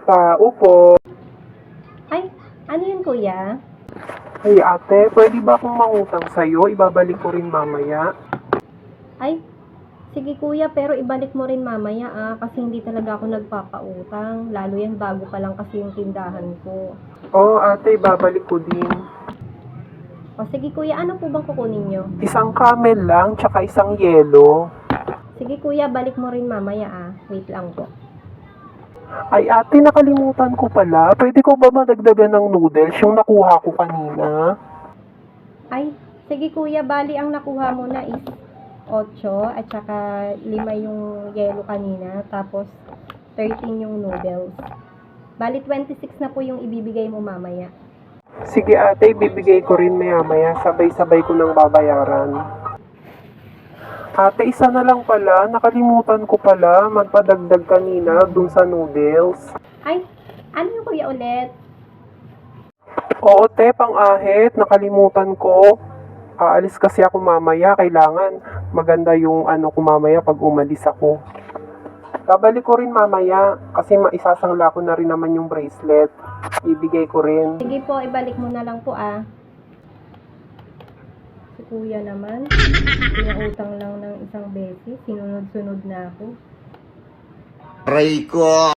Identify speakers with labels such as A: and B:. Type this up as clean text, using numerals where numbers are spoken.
A: Tao po.
B: Ay, ano yun kuya?
A: Ay ate, pwede ba akong mangutang sa'yo? Ibabalik ko rin mamaya.
B: Ay, sige kuya, pero ibalik mo rin mamaya kasi hindi talaga ako nagpapautang. Lalo yan, bago pa lang kasi yung tindahan ko.
A: Oo ate, ibabalik ko din.
B: O sige kuya, ano po bang kukunin nyo?
A: Isang camel lang, tsaka isang yelo.
B: Sige kuya, balik mo rin mamaya. Wait lang po.
A: Ay ate, nakalimutan ko pala. Pwede ko ba madagdagan ng noodles yung nakuha ko kanina?
B: Ay, sige kuya, bali ang nakuha mo na is 8 at saka 5 yung yellow kanina, tapos 13 yung noodles. Bali 26 na po yung ibibigay mo mamaya.
A: Sige ate, ibibigay ko rin maya-maya. Sabay-sabay ko nang babayaran. Ate, isa na lang pala. Nakalimutan ko pala magpadagdag kanina dun sa noodles.
B: Ay, ano yung kuya ulit?
A: Oo te, pang-ahit. Nakalimutan ko. Aalis kasi ako mamaya. Kailangan maganda yung ano ko mamaya pag umalis ako. Babalik ko rin mamaya kasi maisasangla ko na rin naman yung bracelet. Ibigay ko rin.
B: Sige po, ibalik mo na lang po Si kuya naman, pinautang lang ng isang beses, sinunod-sunod na ako.
C: Aray ko!